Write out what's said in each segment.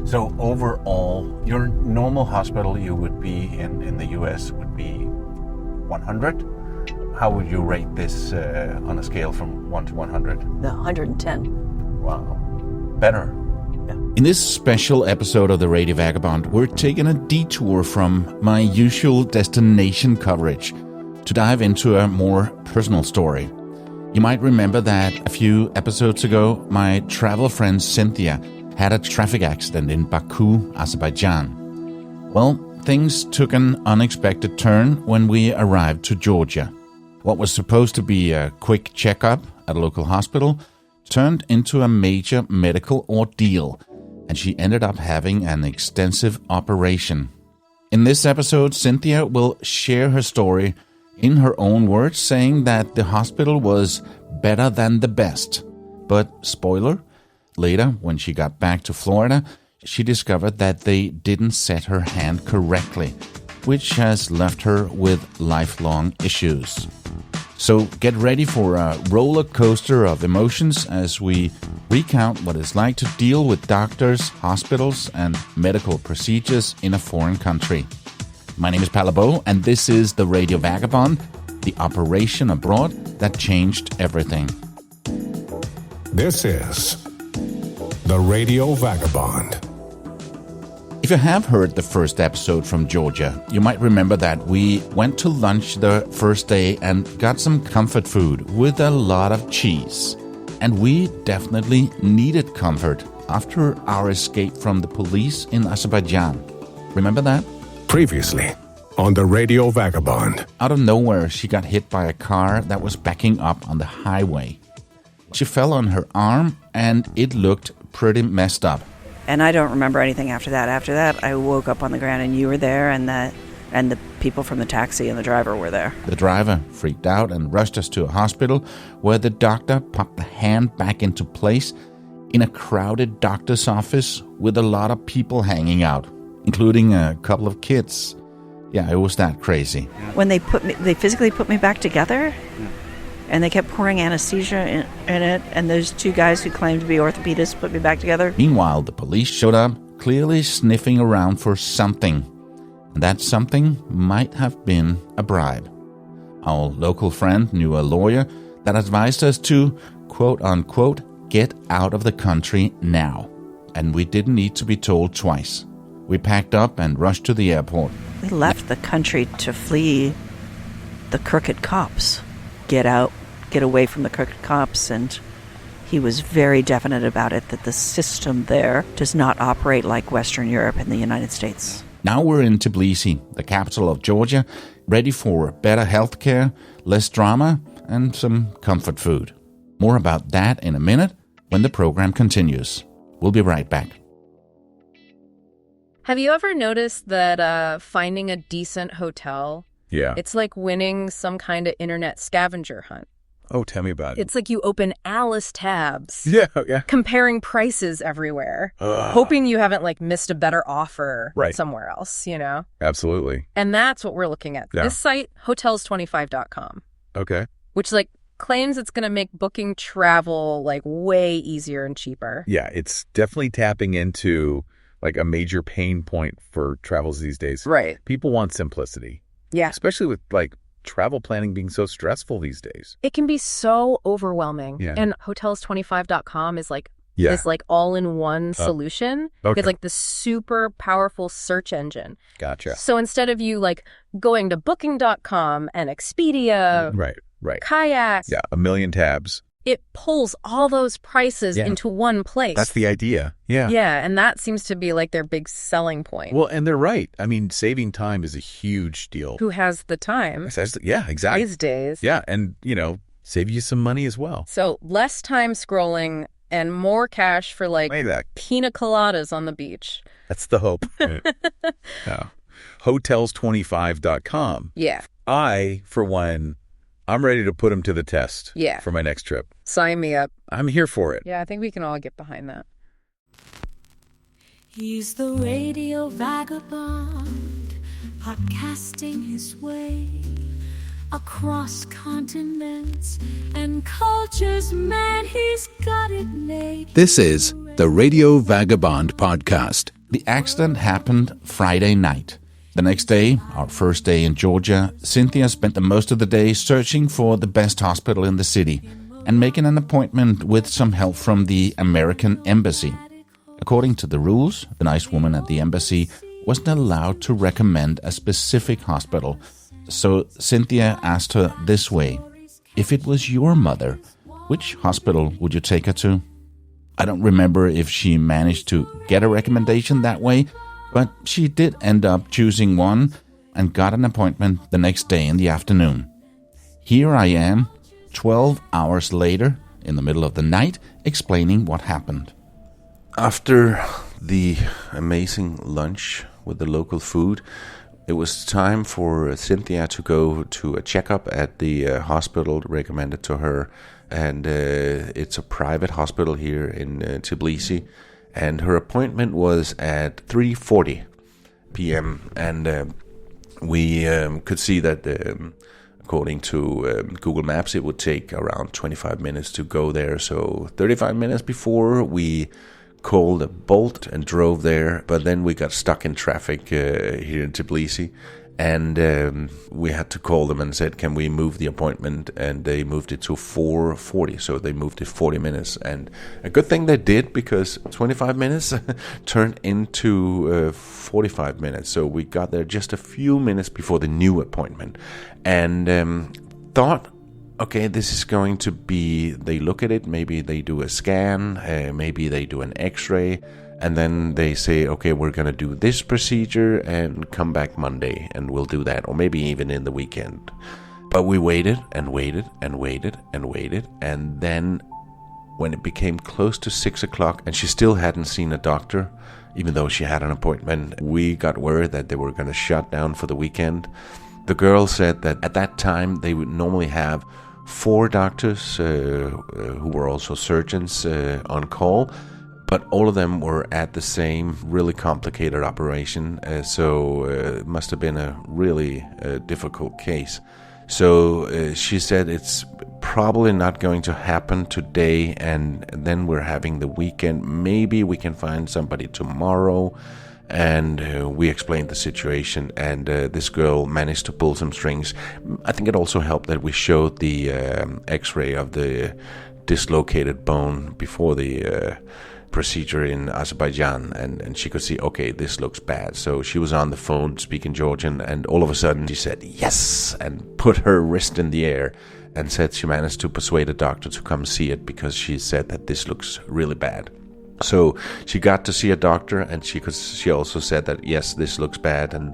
So overall, your normal hospital you would be in the US would be 100. How would you rate this on a scale from 1 to 100? 110. Wow. Better. Yeah. In this special episode of the Radio Vagabond, we're taking a detour from my usual destination coverage to dive into a more personal story. You might remember that a few episodes ago, my travel friend Cynthia had a traffic accident in Baku, Azerbaijan. Well, things took an unexpected turn when we arrived to Georgia. What was supposed to be a quick checkup at a local hospital turned into a major medical ordeal, and she ended up having an extensive operation. In this episode, Cynthia will share her story in her own words, saying that the hospital was better than the best. But, spoiler, later, when she got back to Florida, she discovered that they didn't set her hand correctly, which has left her with lifelong issues. So get ready for a roller coaster of emotions as we recount what it's like to deal with doctors, hospitals, and medical procedures in a foreign country. My name is Palabo, and this is the Radio Vagabond, the operation abroad that changed everything. This is the Radio Vagabond. If you have heard the first episode from Georgia, you might remember that we went to lunch the first day and got some comfort food with a lot of cheese. And we definitely needed comfort after our escape from the police in Azerbaijan. Remember that? Previously on the Radio Vagabond. Out of nowhere, she got hit by a car that was backing up on the highway. She fell on her arm and it looked pretty messed up. And I don't remember anything after that. After that, I woke up on the ground and you were there and the people from the taxi and the driver were there. The driver freaked out and rushed us to a hospital where the doctor popped the hand back into place in a crowded doctor's office with a lot of people hanging out, including a couple of kids. Yeah, it was that crazy. When they physically put me back together, and they kept pouring anesthesia in it, and those two guys who claimed to be orthopedists put me back together. Meanwhile, the police showed up, clearly sniffing around for something. And that something might have been a bribe. Our local friend knew a lawyer that advised us to, quote-unquote, get out of the country now. And we didn't need to be told twice. We packed up and rushed to the airport. We left the country to flee the crooked cops. Get out, get away from the crooked cops, and he was very definite about it, that the system there does not operate like Western Europe and the United States. Now we're in Tbilisi, the capital of Georgia, ready for better healthcare, less drama, and some comfort food. More about that in a minute when the program continues. We'll be right back. Have you ever noticed that finding a decent hotel, it's like winning some kind of internet scavenger hunt? Oh, tell me about it. It's like you open Alice tabs. Yeah. Comparing prices everywhere. Hoping you haven't missed a better offer somewhere else, you know? Absolutely. And that's what we're looking at. Yeah. This site, hotels25.com. Okay. Which claims it's going to make booking travel way easier and cheaper. Yeah, it's definitely tapping into a major pain point for travels these days. Right. People want simplicity. Yeah. Especially with travel planning being so stressful these days. It can be so overwhelming. Yeah. And hotels25.com is this all-in-one solution. Okay. It's the super powerful search engine. Gotcha. So instead of you going to booking.com and Expedia, right. Kayak. Yeah, a million tabs. It pulls all those prices into one place. That's the idea. Yeah. Yeah, and that seems to be their big selling point. Well, and they're right. I mean, saving time is a huge deal. Who has the time? Yeah, exactly. These days. Yeah, and, save you some money as well. So less time scrolling and more cash for pina coladas on the beach. That's the hope. Yeah. Hotels25.com. Yeah. I, for one, I'm ready to put them to the test for my next trip. Sign me up. I'm here for it. Yeah, I think we can all get behind that. He's the radio vagabond, podcasting his way across continents and cultures. Man, he's got it made. This is the Radio Vagabond podcast. The accident happened Friday night. The next day, our first day in Georgia, Cynthia spent the most of the day searching for the best hospital in the city and making an appointment with some help from the American embassy. According to the rules, the nice woman at the embassy wasn't allowed to recommend a specific hospital. So Cynthia asked her this way: if it was your mother, which hospital would you take her to? I don't remember if she managed to get a recommendation that way, but she did end up choosing one and got an appointment the next day in the afternoon. Here I am, 12 hours later, in the middle of the night, explaining what happened. After the amazing lunch with the local food, it was time for Cynthia to go to a checkup at the hospital recommended to her. And it's a private hospital here in Tbilisi. And her appointment was at 3:40 p.m. And we could see that, according to Google Maps, it would take around 25 minutes to go there. So 35 minutes before, we called a Bolt and drove there. But then we got stuck in traffic here in Tbilisi. And we had to call them and said, can we move the appointment? And they moved it to 4:40, so they moved it 40 minutes. And a good thing they did, because 25 minutes turned into 45 minutes. So we got there just a few minutes before the new appointment. And thought, okay, this is going to be, they look at it, maybe they do a scan, maybe they do an x-ray. And then they say, okay, we're going to do this procedure and come back Monday and we'll do that. Or maybe even in the weekend. But we waited and waited and waited and waited. And then when it became close to 6 o'clock and she still hadn't seen a doctor, even though she had an appointment, we got word that they were going to shut down for the weekend. The girl said that at that time they would normally have 4 doctors who were also surgeons on call. But all of them were at the same really complicated operation, so it must have been a really difficult case. So she said it's probably not going to happen today, and then we're having the weekend. Maybe we can find somebody tomorrow. And we explained the situation, and this girl managed to pull some strings. I think it also helped that we showed the x-ray of the dislocated bone before the procedure in Azerbaijan, and she could see, okay, this looks bad. So she was on the phone speaking Georgian, and all of a sudden she said yes and put her wrist in the air and said she managed to persuade a doctor to come see it because she said that this looks really bad. So she got to see a doctor, and she also said that yes, this looks bad. And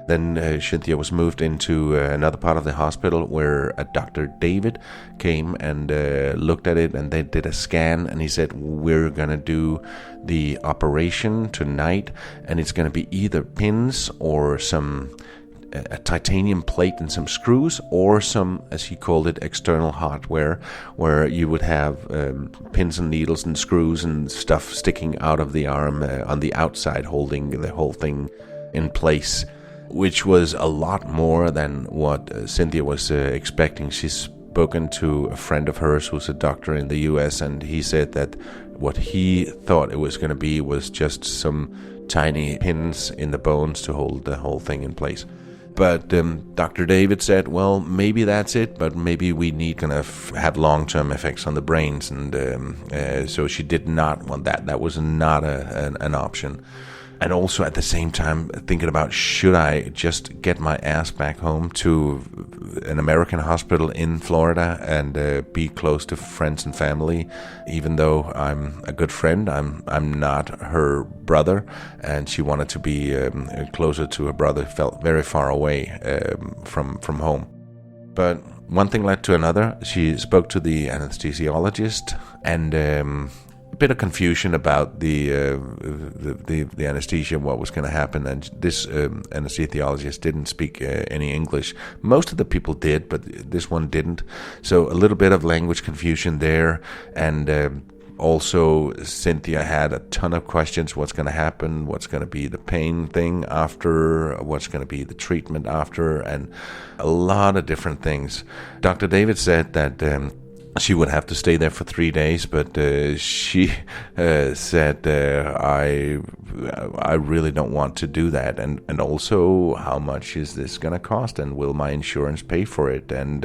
then Cynthia was moved into another part of the hospital where a Dr. David came and looked at it, and they did a scan, and he said, we're going to do the operation tonight, and it's going to be either pins or a titanium plate and some screws, or some, as he called it, external hardware, where you would have pins and needles and screws and stuff sticking out of the arm on the outside, holding the whole thing in place, which was a lot more than what Cynthia was expecting. She's spoken to a friend of hers who's a doctor in the US, and he said that what he thought it was going to be was just some tiny pins in the bones to hold the whole thing in place. But Dr. David said, well, maybe that's it, but maybe we need to have long-term effects on the brains. And so she did not want that. That was not an option. And also at the same time thinking about, should I just get my ass back home to an American hospital in Florida and be close to friends and family, even though I'm a good friend. I'm not her brother, and she wanted to be closer to her brother, felt very far away from home. But one thing led to another. She spoke to the anesthesiologist, and a bit of confusion about the anesthesia, what was going to happen, and this anesthesiologist didn't speak any English. Most of the people did, but this one didn't. So a little bit of language confusion there, and also Cynthia had a ton of questions. What's going to happen? What's going to be the pain thing after? What's going to be the treatment after? And a lot of different things. Dr. David said that she would have to stay there for 3 days, but she said, I really don't want to do that, and also how much is this going to cost, and will my insurance pay for it? And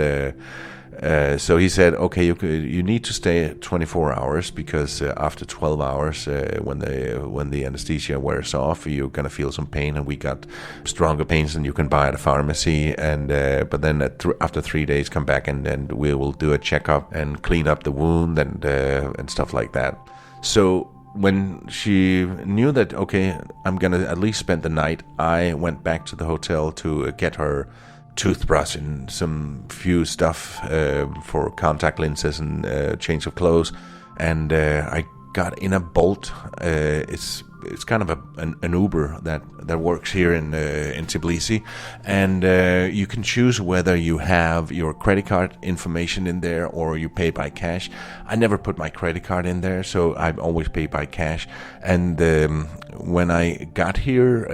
so he said, okay, you need to stay 24 hours, because after 12 hours, when the anesthesia wears off, you're going to feel some pain, and we got stronger pains than you can buy at a pharmacy. And but then after 3 days, come back, and then we will do a checkup and clean up the wound and stuff like that. So when she knew that, okay, I'm going to at least spend the night, I went back to the hotel to get her toothbrush and some few stuff for contact lenses and change of clothes, and I got in a Bolt. It's kind of an Uber that works here in Tbilisi, and you can choose whether you have your credit card information in there or you pay by cash. I never put my credit card in there, so I always pay by cash. And when I got here,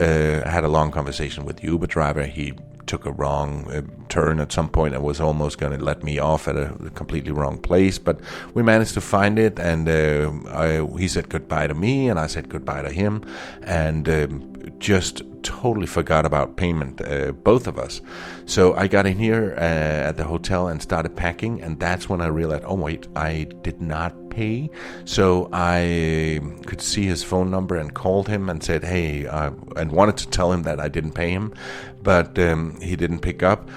I had a long conversation with the Uber driver. He took a wrong turn at some point and was almost going to let me off at a completely wrong place, but we managed to find it, and he said goodbye to me, and I said goodbye to him, and just totally forgot about payment, both of us. So I got in here at the hotel and started packing, and that's when I realized, oh wait, I did not pay. So I could see his phone number and called him and said, hey, and wanted to tell him that I didn't pay him, but he didn't pick up.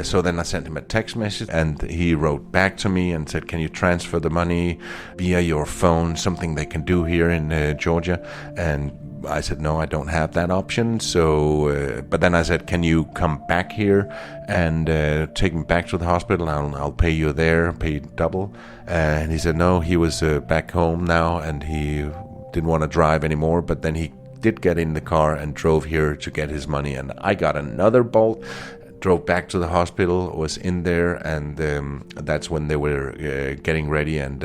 So then I sent him a text message, and he wrote back to me and said, can you transfer the money via your phone, something they can do here in Georgia? And I said, no, I don't have that option. So, but then I said, can you come back here and take me back to the hospital? I'll pay you there, pay double. And he said, no, he was back home now, and he didn't want to drive anymore. But then he did get in the car and drove here to get his money. And I got another Bolt, drove back to the hospital, was in there, and that's when they were getting ready and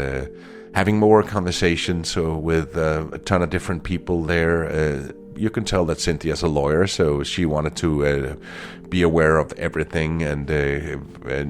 having more conversations with a ton of different people there. You can tell that Cynthia's a lawyer, so she wanted to be aware of everything. And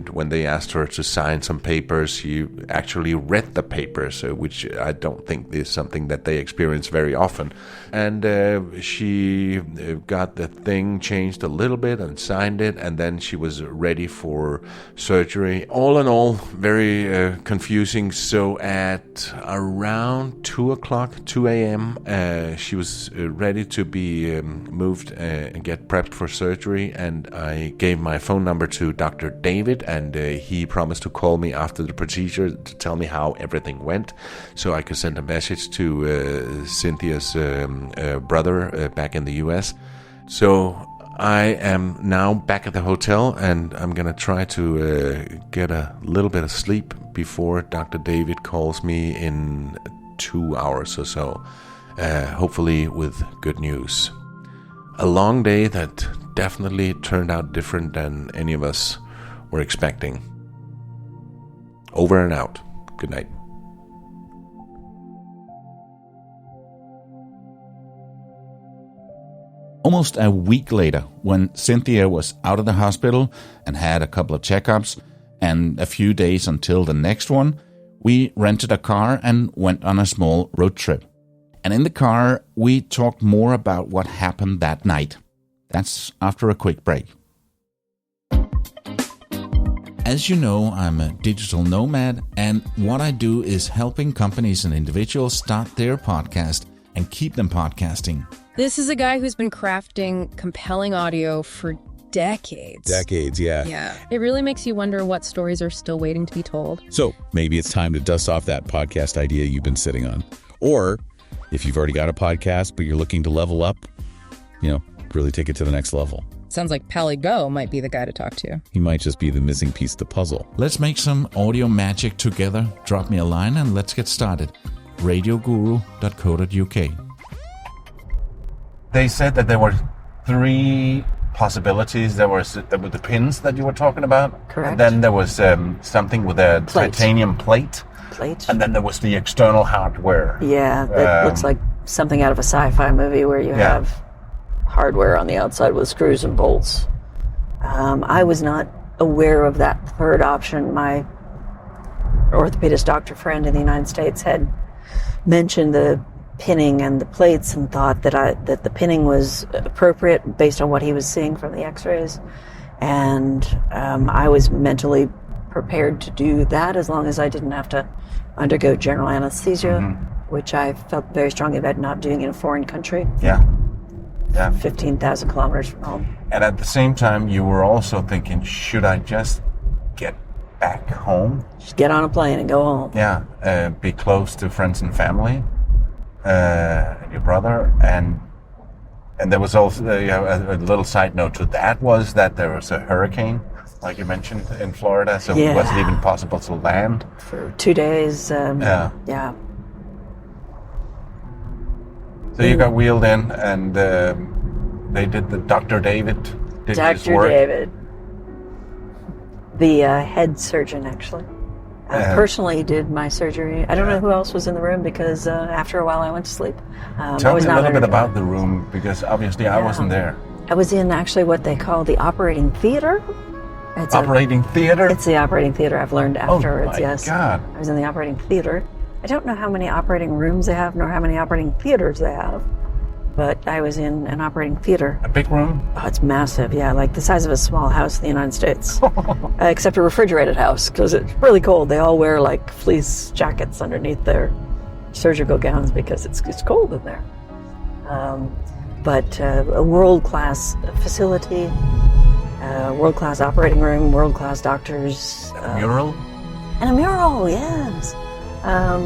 when they asked her to sign some papers, she actually read the papers, which I don't think is something that they experience very often. And she got the thing changed a little bit and signed it, and then she was ready for surgery. All in all, very confusing. So at around 2 a.m., she was ready to be moved and get prepped for surgery, and I gave my phone number to Dr. David, and he promised to call me after the procedure to tell me how everything went, so I could send a message to Cynthia's brother back in the US. So I am now back at the hotel, and I'm going to try to get a little bit of sleep before Dr. David calls me in 2 hours or so. Hopefully with good news. A long day that definitely turned out different than any of us were expecting. Over and out. Good night. Almost a week later, when Cynthia was out of the hospital and had a couple of checkups, and a few days until the next one, we rented a car and went on a small road trip. And in the car, we talked more about what happened that night. That's after a quick break. As you know, I'm a digital nomad, and what I do is helping companies and individuals start their podcast and keep them podcasting. This is a guy who's been crafting compelling audio for decades. Decades, yeah. Yeah. It really makes you wonder what stories are still waiting to be told. So maybe it's time to dust off that podcast idea you've been sitting on. Or if you've already got a podcast, but you're looking to level up, really take it to the next level. Sounds like Pally Go might be the guy to talk to. He might just be the missing piece of the puzzle. Let's make some audio magic together. Drop me a line and let's get started. radioguru.co.uk. They said that there were 3 possibilities. There were the pins that you were talking about. Correct. And then there was something with a titanium plate. And then there was the external hardware. Yeah, that looks like something out of a sci-fi movie where you have hardware on the outside with screws and bolts. I was not aware of that third option. My orthopedist doctor friend in the United States had mentioned the pinning and the plates and thought that the pinning was appropriate based on what he was seeing from the x-rays. And I was mentally prepared to do that as long as I didn't have to undergo general anesthesia, which I felt very strongly about not doing in a foreign country. Yeah. 15,000 kilometers from home. And at the same time, you were also thinking, should I just get back home? Just get on a plane and go home. Yeah, be close to friends and family, your brother, and there was also a little side note to that was that there was a hurricane, like you mentioned, in Florida, so it wasn't even possible to land. For 2 days, yeah. So you got wheeled in, and they did Dr. David did his work. Dr. David, the head surgeon, actually. Personally did my surgery. I don't know who else was in the room because after a while I went to sleep. Tell me a little bit about the room, because obviously I wasn't there. I was in actually what they call the operating theater. It's operating theater? It's the operating theater. I've learned afterwards, oh my yes. God. I was in the operating theater. I don't know how many operating rooms they have, nor how many operating theaters they have, but I was in an operating theater. A big room? Oh, it's massive, yeah, like the size of a small house in the United States, except a refrigerated house, because it's really cold. They all wear like fleece jackets underneath their surgical gowns because it's cold in there. But a world-class facility, world-class operating room, world-class doctors. A mural? And a mural, yes. A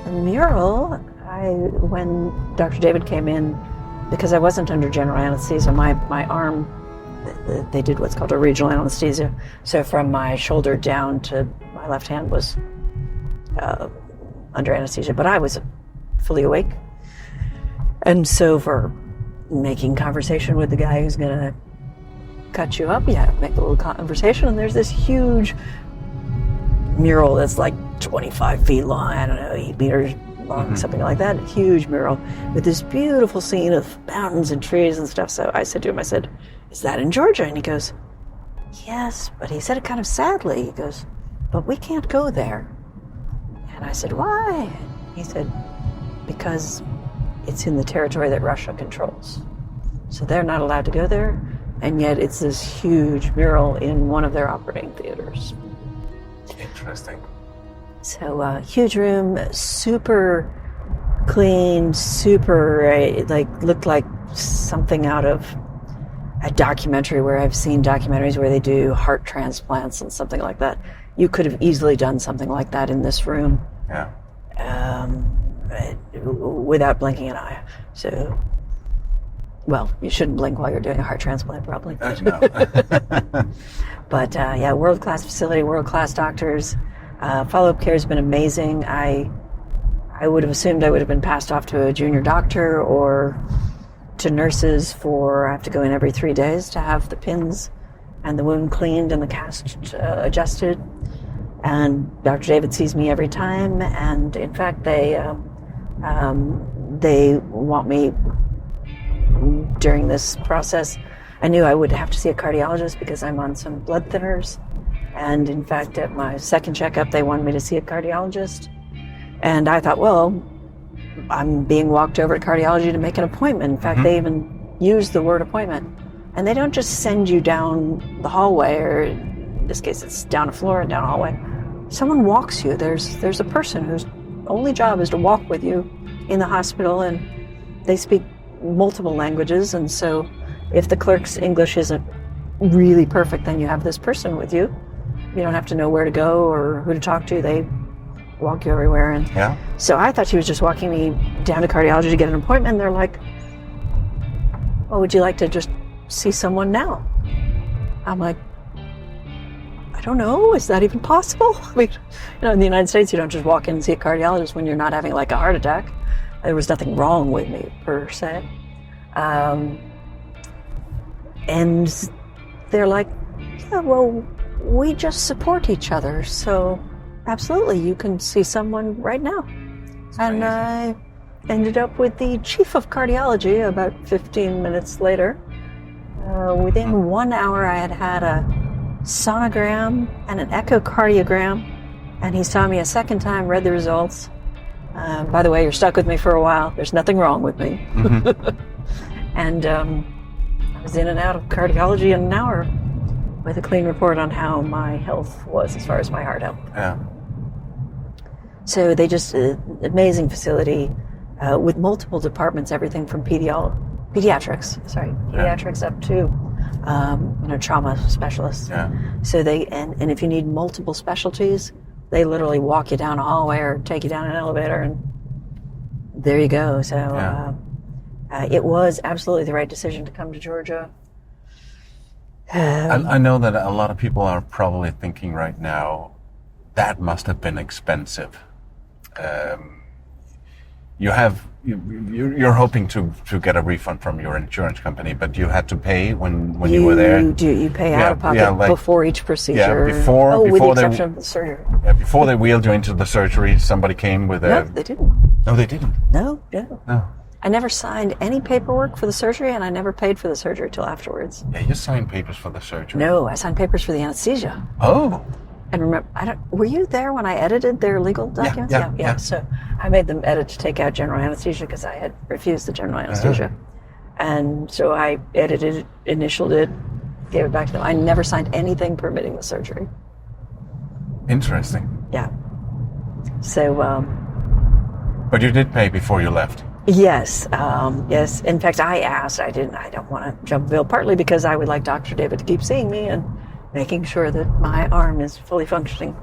mural, when Dr. David came in, because I wasn't under general anesthesia, my arm, they did what's called a regional anesthesia. So from my shoulder down to my left hand was under anesthesia, but I was fully awake. And so for making conversation with the guy who's going to cut you up, make a little conversation, and there's this huge mural that's like 25 feet long, I don't know, 8 meters long, something like that, a huge mural with this beautiful scene of mountains and trees and stuff. So I said to him, is that in Georgia? And he goes, yes, but he said it kind of sadly. He goes, but we can't go there. And I said, why? He said, because it's in the territory that Russia controls. So they're not allowed to go there, and yet it's this huge mural in one of their operating theaters. Interesting. So huge room, super clean, super, looked like something out of a documentary where I've seen documentaries where they do heart transplants and something like that. You could have easily done something like that in this room. Yeah. Without blinking an eye. So, well, you shouldn't blink while you're doing a heart transplant, probably. No. But world-class facility, world-class doctors. Follow-up care has been amazing. I would have assumed I would have been passed off to a junior doctor or to nurses I have to go in every 3 days to have the pins and the wound cleaned and the cast adjusted. And Dr. David sees me every time, and in fact they want me during this process. I knew I would have to see a cardiologist because I'm on some blood thinners. And in fact, at my second checkup, they wanted me to see a cardiologist. And I thought, well, I'm being walked over to cardiology to make an appointment. In fact, they even use the word appointment. And they don't just send you down the hallway, or in this case, it's down a floor and down a hallway. Someone walks you. There's a person whose only job is to walk with you in the hospital, and they speak multiple languages. And so if the clerk's English isn't really perfect, then you have this person with you. You don't have to know where to go or who to talk to. They walk you everywhere. And so I thought she was just walking me down to cardiology to get an appointment. And they're like, well, would you like to just see someone now? I'm like, I don't know. Is that even possible? I mean, in the United States, you don't just walk in and see a cardiologist when you're not having like a heart attack. There was nothing wrong with me, per se. And they're like, yeah, well, we just support each other. So absolutely, you can see someone right now. And I ended up with the chief of cardiology about 15 minutes later. Within 1 hour, I had a sonogram and an echocardiogram And he saw me a second time, read the results. By the way, you're stuck with me for a while. There's nothing wrong with me. And I was in and out of cardiology in an hour with a clean report on how my health was as far as my heart health. Yeah. So they just, amazing facility with multiple departments, everything from pediatrics up to trauma specialists. Yeah. So they, and if you need multiple specialties, they literally walk you down a hallway or take you down an elevator and there you go. So it was absolutely the right decision to come to Georgia. I know that a lot of people are probably thinking right now, that must have been expensive. You're hoping to get a refund from your insurance company, but you had to pay when you were there. You pay out of pocket before each procedure. Yeah, before with the exception of the surgery. Yeah, before they wheeled you into the surgery, somebody came with No, they didn't. No, they didn't. No. No. I never signed any paperwork for the surgery, and I never paid for the surgery till afterwards. Yeah, you signed papers for the surgery. No, I signed papers for the anesthesia. Oh. And remember, were you there when I edited their legal documents? Yeah. So I made them edit to take out general anesthesia because I had refused the general anesthesia. And so I edited, initialed it, gave it back to them. I never signed anything permitting the surgery. Interesting. Yeah. So. But you did pay before you left. Yes. Yes. In fact, I asked. I don't want to jump bill, partly because I would like Dr. David to keep seeing me and making sure that my arm is fully functioning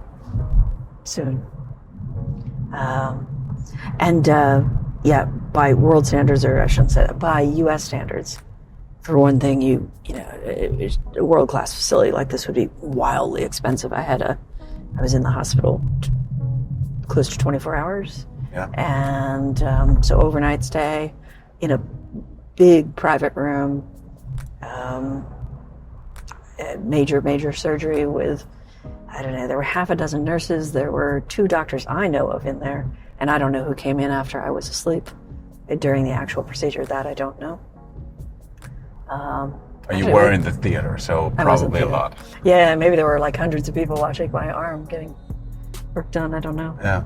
soon. By world standards, or I shouldn't say that, by U.S. standards. For one thing, a world-class facility like this would be wildly expensive. I was in the hospital close to 24 hours. Yeah. And so overnight stay in a big private room, major surgery with, I don't know, there were half a dozen nurses. There were 2 doctors I know of in there, and I don't know who came in after I was asleep during the actual procedure. That I don't know. You were in the theater, so probably a lot. Yeah, maybe there were like hundreds of people watching my arm getting work done. I don't know. Yeah.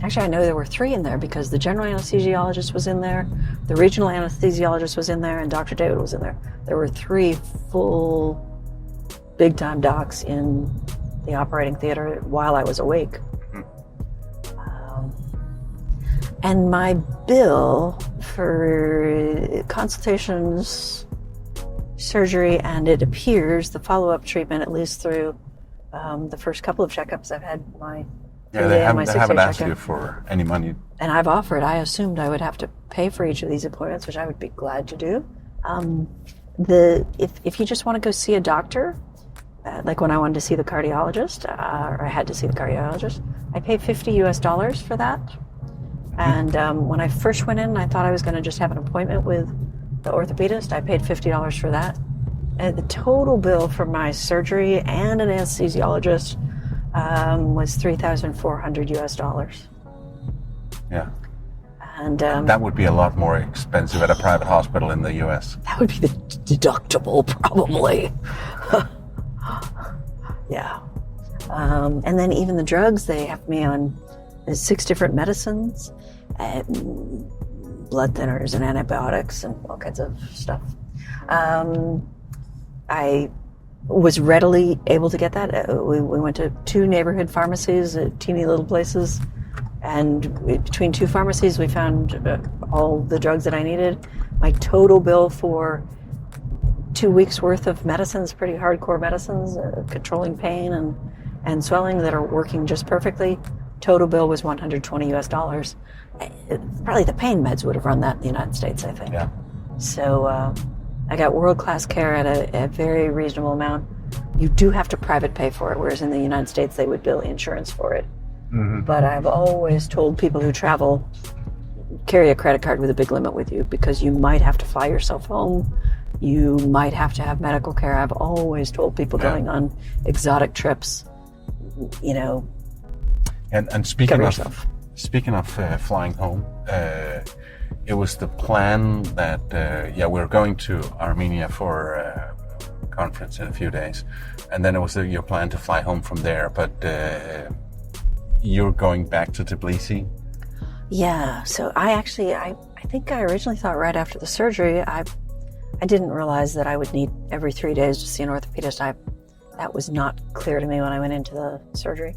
Actually, I know there were 3 in there because the general anesthesiologist was in there, the regional anesthesiologist was in there, and Dr. David was in there. There were 3 full, big-time docs in the operating theater while I was awake. And my bill for consultations, surgery, and it appears the follow-up treatment, at least through the first couple of checkups I've had they haven't asked you for any money. And I've offered. I assumed I would have to pay for each of these appointments, which I would be glad to do. If you just want to go see a doctor, like when I wanted to see the cardiologist, or I had to see the cardiologist, I paid $50 for that. And when I first went in, I thought I was going to just have an appointment with the orthopedist. I paid $50 for that. And the total bill for my surgery and an anesthesiologist was $3,400. Yeah. And that would be a lot more expensive at a private hospital in the U.S. That would be the deductible, probably. Yeah. And then even the drugs, they have me on 6 different medicines, blood thinners and antibiotics and all kinds of stuff. I was readily able to get that. We went to 2 neighborhood pharmacies, teeny little places, and between 2 pharmacies we found all the drugs that I needed. My total bill for 2 weeks worth of medicines, pretty hardcore medicines, controlling pain and swelling that are working just perfectly, total bill was $120. Probably the pain meds would have run that in the United States, I think. Yeah. So I got world-class care at a very reasonable amount. You do have to private pay for it, whereas in the United States they would bill insurance for it. Mm-hmm. But I've always told people who travel, carry a credit card with a big limit with you because you might have to fly yourself home. You might have to have medical care. I've always told people going on exotic trips, And speaking of flying home, it was the plan that we're going to Armenia for a conference in a few days. And then it was your plan to fly home from there. But you're going back to Tbilisi? Yeah, so I think I originally thought right after the surgery, I didn't realize that I would need every 3 days to see an orthopedist. That was not clear to me when I went into the surgery.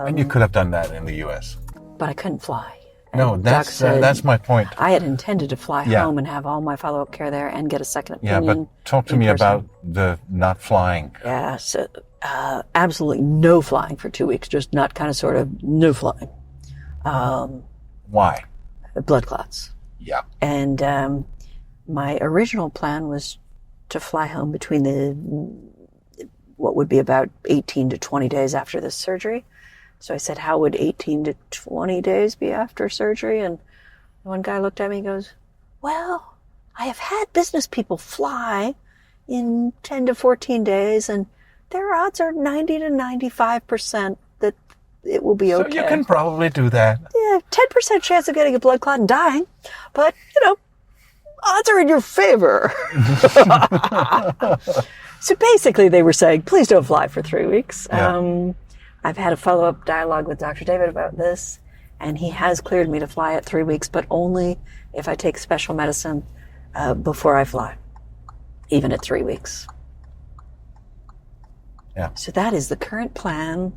And you could have done that in the U.S. But I couldn't fly. No, that's my point. I had intended to fly home and have all my follow-up care there and get a second opinion. Yeah, but talk to me about the not flying. Yeah, so absolutely no flying for 2 weeks, just not kind of sort of no flying. Why? Blood clots. Yeah. And my original plan was to fly home between what would be about 18 to 20 days after this surgery. So I said, how would 18 to 20 days be after surgery? And one guy looked at me and goes, well, I have had business people fly in 10 to 14 days, and their odds are 90 to 95% that it will be okay. So you can probably do that. Yeah, 10% chance of getting a blood clot and dying, but, odds are in your favor. So basically they were saying, please don't fly for 3 weeks. Yeah. I've had a follow-up dialogue with Dr. David about this, and he has cleared me to fly at 3 weeks, but only if I take special medicine before I fly, even at 3 weeks. Yeah. So that is the current plan,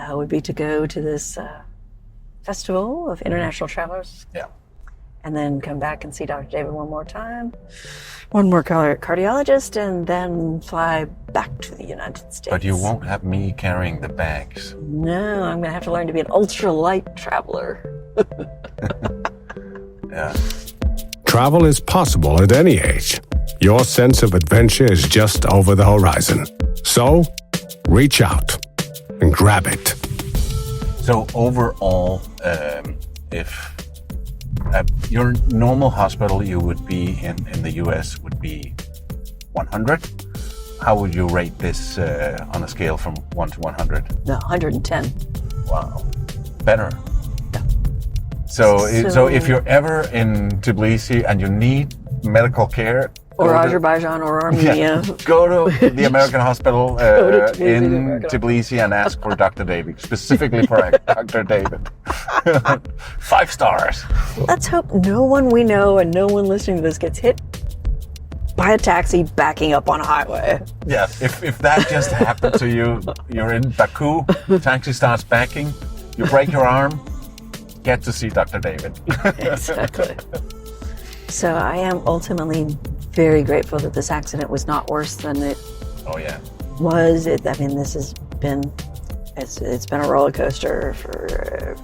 would be to go to this festival of international travelers. Yeah. And then come back and see Dr. David one more time, one more cardiologist, and then fly back to the United States. But you won't have me carrying the bags. No, I'm going to have to learn to be an ultralight traveler. Yeah. Travel is possible at any age. Your sense of adventure is just over the horizon. So, reach out and grab it. So overall, if your normal hospital you would be in the US would be 100, how would you rate this on a scale from 1 to 100? No, 110. Wow. Better. Yeah. So if you're ever in Tbilisi and you need medical care, or Azerbaijan or Armenia, go to the American hospital in Tbilisi and ask for Dr. David, specifically for Dr. David. 5 stars. Let's hope no one we know and no one listening to this gets hit by a taxi backing up on a highway. Yeah, if that just happened to you, you're in Baku, taxi starts backing, you break your arm, get to see Dr. David. Exactly. So I am ultimately very grateful that this accident was not worse than it was. This has been, it's been a roller coaster for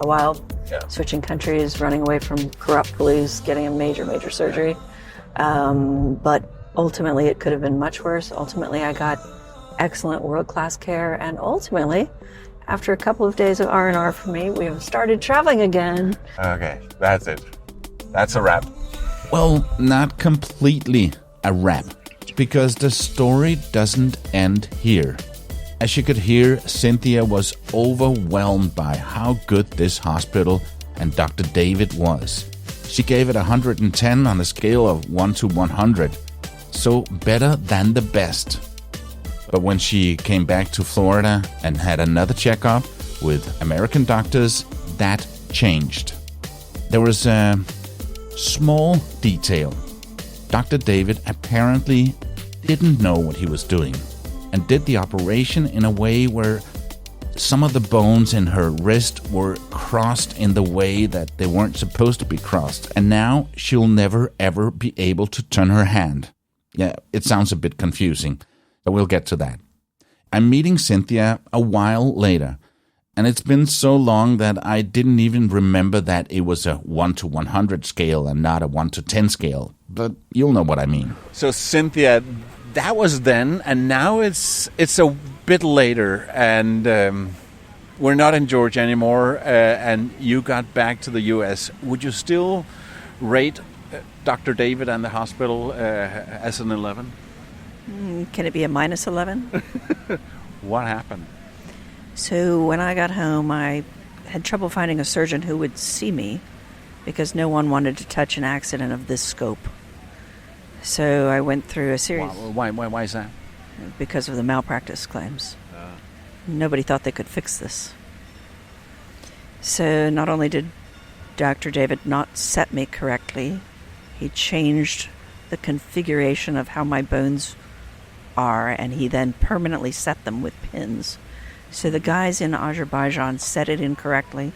a while. Yeah. Switching countries, running away from corrupt police, getting a major surgery. But ultimately it could have been much worse. Ultimately I got excellent world-class care, and ultimately, after a couple of days of R&R for me, we have started traveling again. Okay, that's it. That's a wrap. Well, not completely a wrap, because the story doesn't end here. As you could hear, Cynthia was overwhelmed by how good this hospital and Dr. David was. She gave it 110 on a scale of 1 to 100, so better than the best. But when she came back to Florida and had another checkup with American doctors, that changed. There was a small detail. Dr. David apparently didn't know what he was doing and did the operation in a way where some of the bones in her wrist were crossed in the way that they weren't supposed to be crossed. And now she'll never ever be able to turn her hand. Yeah, it sounds a bit confusing, but we'll get to that. I'm meeting Cynthia a while later, and it's been so long that I didn't even remember that it was a 1 to 100 scale and not a 1 to 10 scale. But you'll know what I mean. So Cynthia, that was then, and now it's a bit later, and we're not in Georgia anymore, and you got back to the U.S. Would you still rate Dr. David and the hospital as an 11? Can it be a minus 11? What happened? So when I got home, I had trouble finding a surgeon who would see me because no one wanted to touch an accident of this scope. So I went through a series. Why is that? Because of the malpractice claims. Nobody thought they could fix this. So not only did Dr. David not set me correctly, he changed the configuration of how my bones are, and he then permanently set them with pins. So the guys in Azerbaijan set it incorrectly.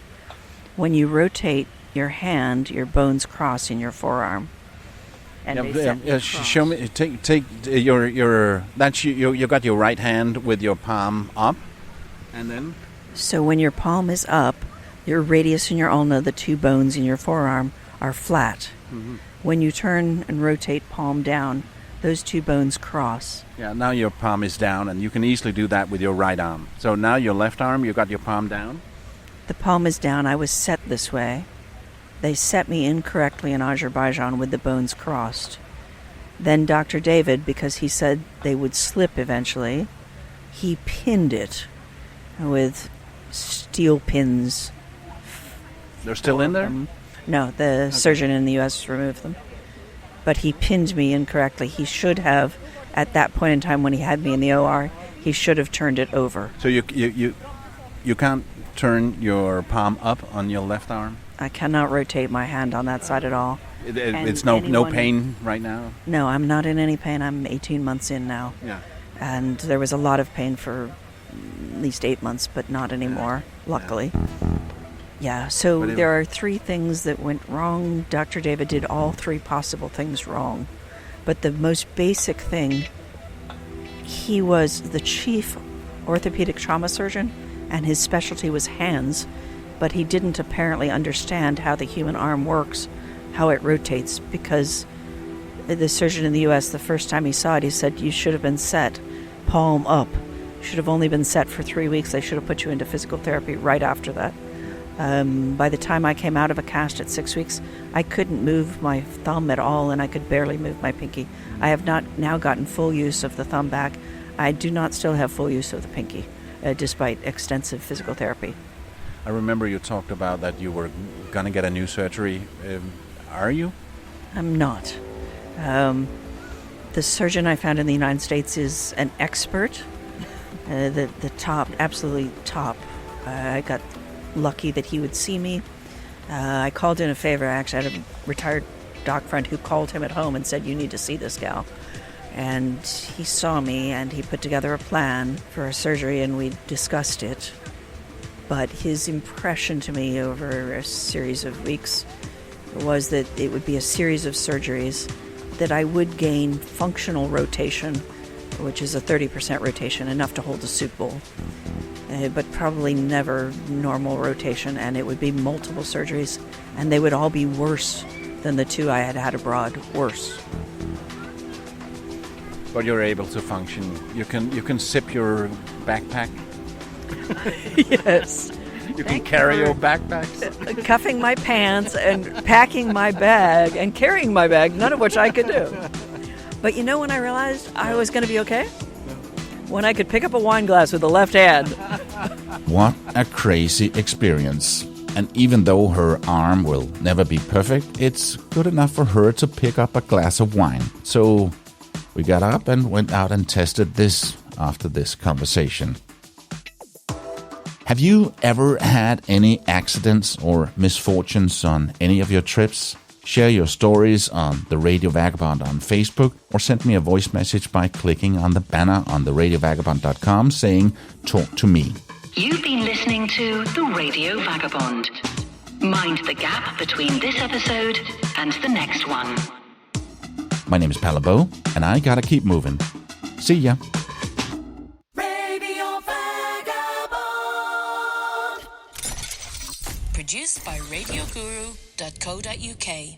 When you rotate your hand, your bones cross in your forearm. And show me. Take your. That's you got your right hand with your palm up, and then. So when your palm is up, your radius and your ulna, the two bones in your forearm, are flat. Mm-hmm. When you turn and rotate palm down, those two bones cross. Yeah. Now your palm is down, and you can easily do that with your right arm. So now your left arm, you got your palm down. The palm is down. I was set this way. They set me incorrectly in Azerbaijan with the bones crossed. Then Dr. David, because he said they would slip eventually, he pinned it with steel pins. They're still in there? No, the surgeon in the U.S. removed them. But he pinned me incorrectly. He should have, at that point in time when he had me in the OR, he should have turned it over. So you can't turn your palm up on your left arm? I cannot rotate my hand on that side at all. It's no pain right now? No, I'm not in any pain. I'm 18 months in now. Yeah. And there was a lot of pain for at least 8 months, but not anymore, luckily. Yeah, so there are 3 things that went wrong. Dr. David did all 3 possible things wrong. But the most basic thing, he was the chief orthopedic trauma surgeon, and his specialty was hands. But he didn't apparently understand how the human arm works, how it rotates, because the surgeon in the U.S., the first time he saw it, he said, you should have been set palm up. You should have only been set for 3 weeks. They should have put you into physical therapy right after that. By the time I came out of a cast at 6 weeks, I couldn't move my thumb at all, and I could barely move my pinky. I have not now gotten full use of the thumb back. I do not still have full use of the pinky, despite extensive physical therapy. I remember you talked about that you were going to get a new surgery. Are you? I'm not. The surgeon I found in the United States is an expert. The top, absolutely top. I got lucky that he would see me. I called in a favor. I actually had a retired doc friend who called him at home and said, you need to see this gal. And he saw me, and he put together a plan for a surgery, and we discussed it. But his impression to me over a series of weeks was that it would be a series of surgeries, that I would gain functional rotation, which is a 30% rotation, enough to hold a soup bowl, but probably never normal rotation, and it would be multiple surgeries, and they would all be worse than the 2 I had abroad, worse. But you're able to function. You can zip your backpack. Yes. You can carry your backpacks. Cuffing my pants and packing my bag and carrying my bag, none of which I could do. But you know when I realized I was going to be okay? When I could pick up a wine glass with the left hand. What a crazy experience. And even though her arm will never be perfect, it's good enough for her to pick up a glass of wine. So we got up and went out and tested this after this conversation. Have you ever had any accidents or misfortunes on any of your trips? Share your stories on the Radio Vagabond on Facebook, or send me a voice message by clicking on the banner on the radiovagabond.com saying, talk to me. You've been listening to the Radio Vagabond. Mind the gap between this episode and the next one. My name is Palabo, and I gotta keep moving. See ya. Produced by radioguru.co.uk.